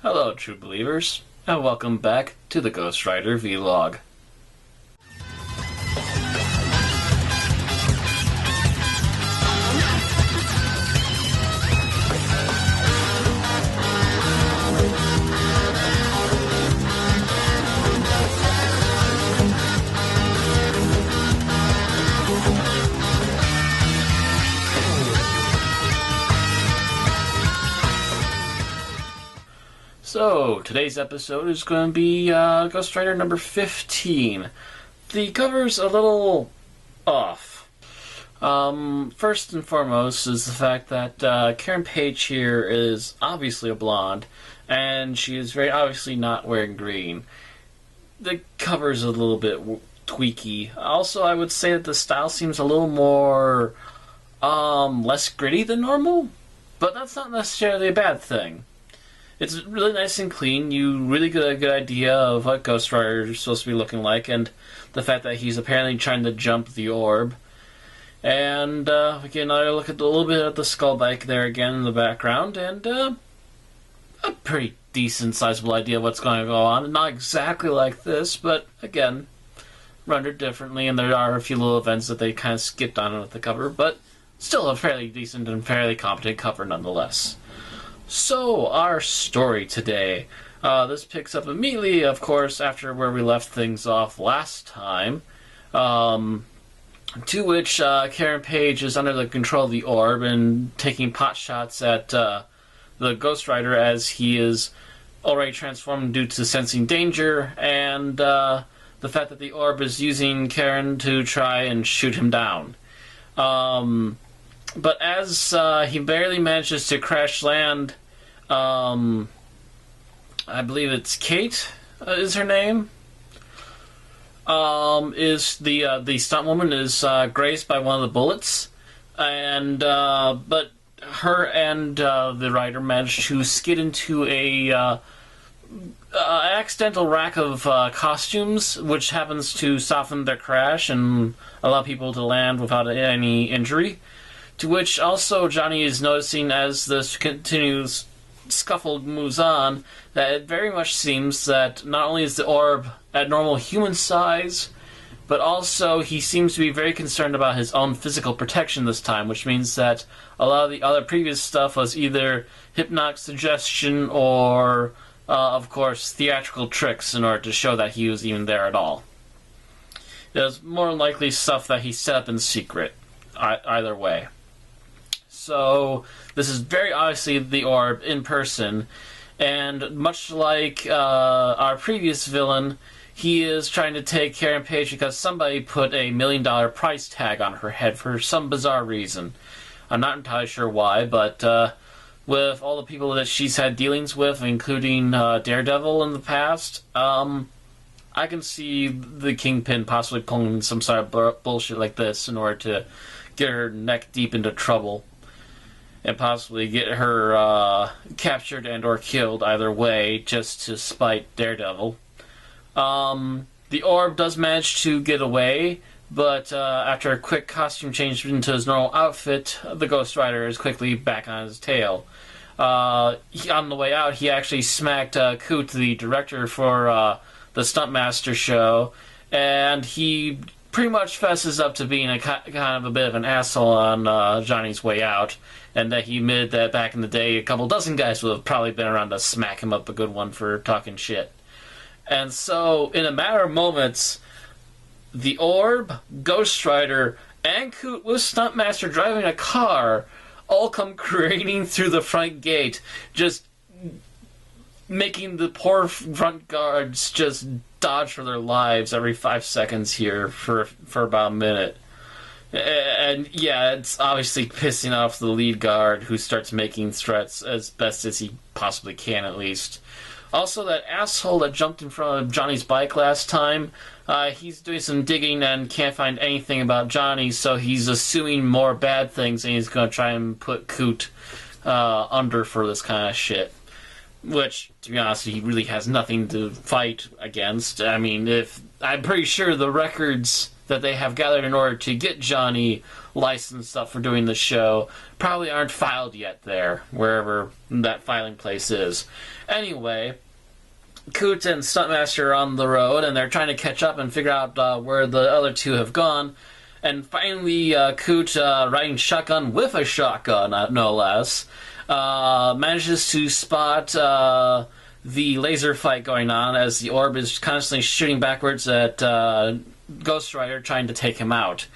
Hello, true believers, and welcome back to the Ghost Rider Vlog. So, today's episode is going to be Ghost Rider number 15. The cover's a little off. First and foremost is the fact that Karen Page here is obviously a blonde, and she is very obviously not wearing green. The cover's a little bit tweaky. Also, I would say that the style seems a little more less gritty than normal, but that's not necessarily a bad thing. It's really nice and clean. You really get a good idea of what Ghost Rider is supposed to be looking like, and the fact that he's apparently trying to jump the orb. And we get another look at a little bit at the skull bike there again in the background, and a pretty decent, sizable idea of what's going to go on. Not exactly like this, but again, rendered differently, and there are a few little events that they kind of skipped on with the cover, but still a fairly decent and fairly competent cover nonetheless. So, our story today. This picks up immediately, of course, after where we left things off last time. To which Karen Page is under the control of the orb and taking pot shots at the Ghost Rider as he is already transformed due to sensing danger, and the fact that the orb is using Karen to try and shoot him down. But as he barely manages to crash land, I believe it's Kate is her name. Is the stunt woman is grazed by one of the bullets, and but her and the rider managed to skid into a accidental rack of costumes, which happens to soften their crash and allow people to land without any injury. To which also Johnny is noticing as this continuous scuffle moves on, that it very much seems that not only is the orb at normal human size, but also he seems to be very concerned about his own physical protection this time, which means that a lot of the other previous stuff was either hypnotic suggestion or, of course, theatrical tricks in order to show that he was even there at all. It was more than likely stuff that he set up in secret, either way. So, this is very obviously the orb in person, and much like our previous villain, he is trying to take Karen Page because somebody put a $1 million price tag on her head for some bizarre reason. I'm not entirely sure why, but with all the people that she's had dealings with, including Daredevil in the past, I can see the Kingpin possibly pulling some sort of bullshit like this in order to get her neck deep into trouble and possibly get her captured and or killed either way, just to spite Daredevil. The orb does manage to get away, but after a quick costume change into his normal outfit, the Ghost Rider is quickly back on his tail. On the way out, he actually smacked Coot, the director for the Stuntmaster show, and he pretty much fesses up to being a kind of a bit of an asshole on Johnny's way out, and that he admitted that back in the day a couple dozen guys would have probably been around to smack him up a good one for talking shit. And so, in a matter of moments, the Orb, Ghost Rider, and Coot with Stuntmaster driving a car all come careening through the front gate, just making the poor front guards just dodge for their lives every 5 seconds here for about a minute. And yeah, it's obviously pissing off the lead guard, who starts making threats as best as he possibly can, at least. Also, that asshole that jumped in front of Johnny's bike last time, he's doing some digging and can't find anything about Johnny, so he's assuming more bad things, and he's going to try and put Coot under for this kind of shit. Which, to be honest, he really has nothing to fight against. I mean, I'm pretty sure the records that they have gathered in order to get Johnny licensed up for doing the show probably aren't filed yet there, wherever that filing place is. Anyway, Coot and Stuntmaster are on the road, and they're trying to catch up and figure out where the other two have gone. And finally, Coot, riding shotgun with a shotgun, no less, manages to spot the laser fight going on as the orb is constantly shooting backwards at Ghost Rider, trying to take him out.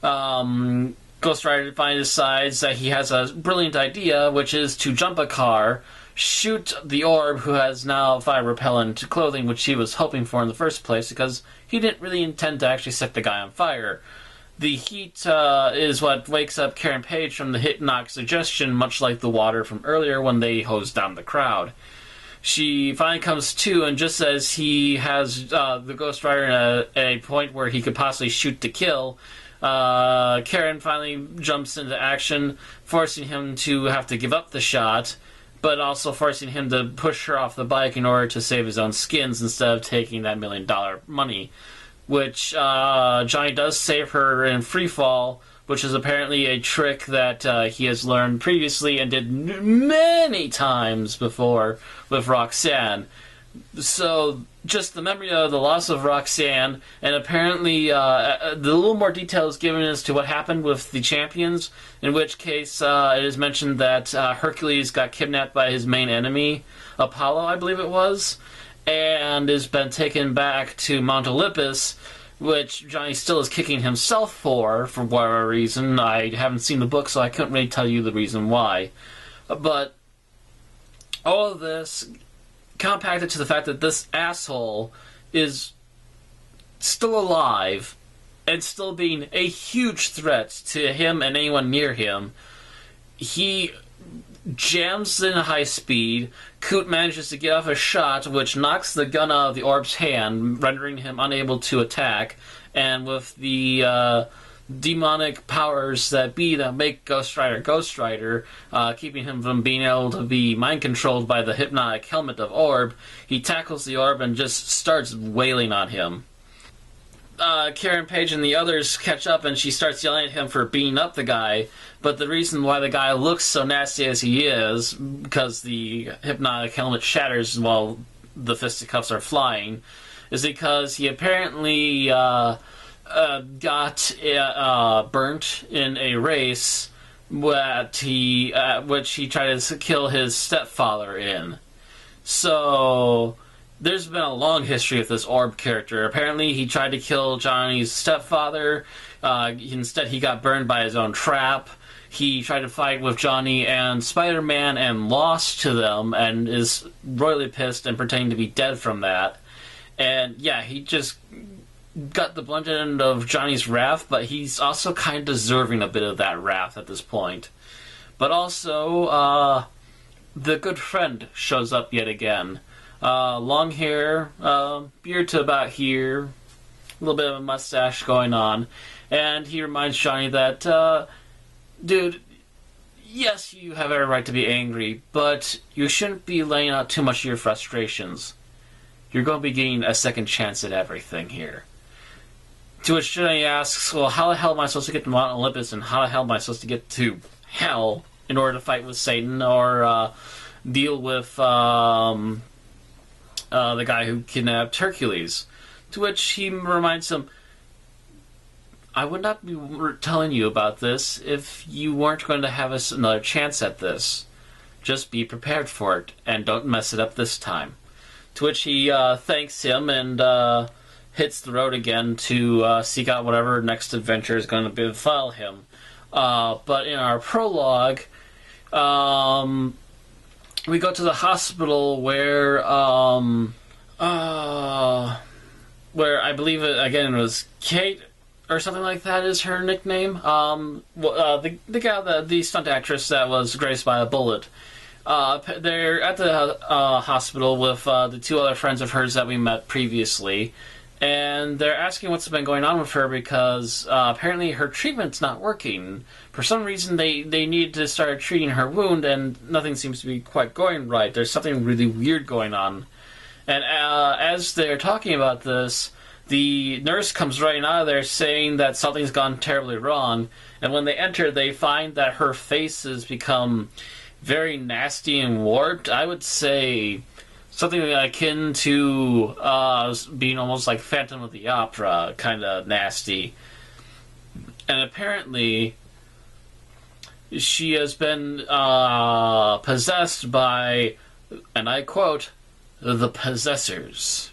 Ghost Rider finally decides that he has a brilliant idea, which is to jump a car, shoot the orb, who has now fire-repellent clothing, which he was hoping for in the first place, because he didn't really intend to actually set the guy on fire. The heat is what wakes up Karen Page from the hypnotic suggestion, much like the water from earlier when they hosed down the crowd. She finally comes to, and just as he has the Ghost Rider in a point where he could possibly shoot to kill, Karen finally jumps into action, forcing him to have to give up the shot, but also forcing him to push her off the bike in order to save his own skins instead of taking that $1 million money, which Johnny does save her in free fall, which is apparently a trick that he has learned previously and did many times before with Roxanne. So, just the memory of the loss of Roxanne, and apparently the little more detail is given as to what happened with the champions, in which case it is mentioned that Hercules got kidnapped by his main enemy, Apollo, I believe it was, and has been taken back to Mount Olympus, which Johnny still is kicking himself for whatever reason. I haven't seen the book, so I couldn't really tell you the reason why. But all of this compacted to the fact that this asshole is still alive and still being a huge threat to him and anyone near him. He jams in high speed. Coot manages to get off a shot, which knocks the gun out of the orb's hand, rendering him unable to attack. And with the demonic powers that make Ghost Rider, keeping him from being able to be mind-controlled by the hypnotic helmet of Orb, he tackles the Orb and just starts wailing on him. Karen Page and the others catch up, and she starts yelling at him for beating up the guy, but the reason why the guy looks so nasty as he is, because the hypnotic helmet shatters while the fisticuffs are flying, is because he apparently got burnt in a race which he tried to kill his stepfather in. So there's been a long history of this Orb character. Apparently he tried to kill Johnny's stepfather. Instead he got burned by his own trap. He tried to fight with Johnny and Spider-Man and lost to them and is royally pissed and pretending to be dead from that. And yeah, he just got the blunt end of Johnny's wrath, but he's also kind of deserving a bit of that wrath at this point. But also, the good friend shows up yet again. Long hair, beard to about here, a little bit of a mustache going on, and he reminds Johnny that, dude, yes, you have every right to be angry, but you shouldn't be laying out too much of your frustrations. You're going to be getting a second chance at everything here. To which Johnny asks, well, how the hell am I supposed to get to Mount Olympus, and how the hell am I supposed to get to hell in order to fight with Satan, or deal with the guy who kidnapped Hercules? To which he reminds him, I would not be telling you about this if you weren't going to have us another chance at this. Just be prepared for it, and don't mess it up this time. To which he thanks him and hits the road again to seek out whatever next adventure is going to befall him. But in our prologue, we go to the hospital where I believe it was Kate or something like that is her nickname. The gal, the stunt actress that was grazed by a bullet. They're at the hospital with the two other friends of hers that we met previously, and they're asking what's been going on with her because apparently her treatment's not working. For some reason, they need to start treating her wound, and nothing seems to be quite going right. There's something really weird going on. And as they're talking about this, The nurse comes running out of there saying that something's gone terribly wrong, and when they enter, they find that her face has become very nasty and warped. I would say something akin to being almost like Phantom of the Opera, kind of nasty. And apparently, she has been possessed by, and I quote, the possessors.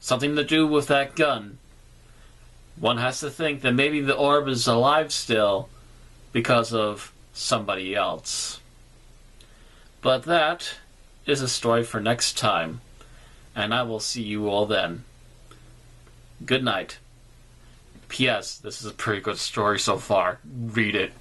Something to do with that gun. One has to think that maybe the orb is alive still because of somebody else. But that is a story for next time, and I will see you all then. Good night. P.S. This is a pretty good story so far. Read it.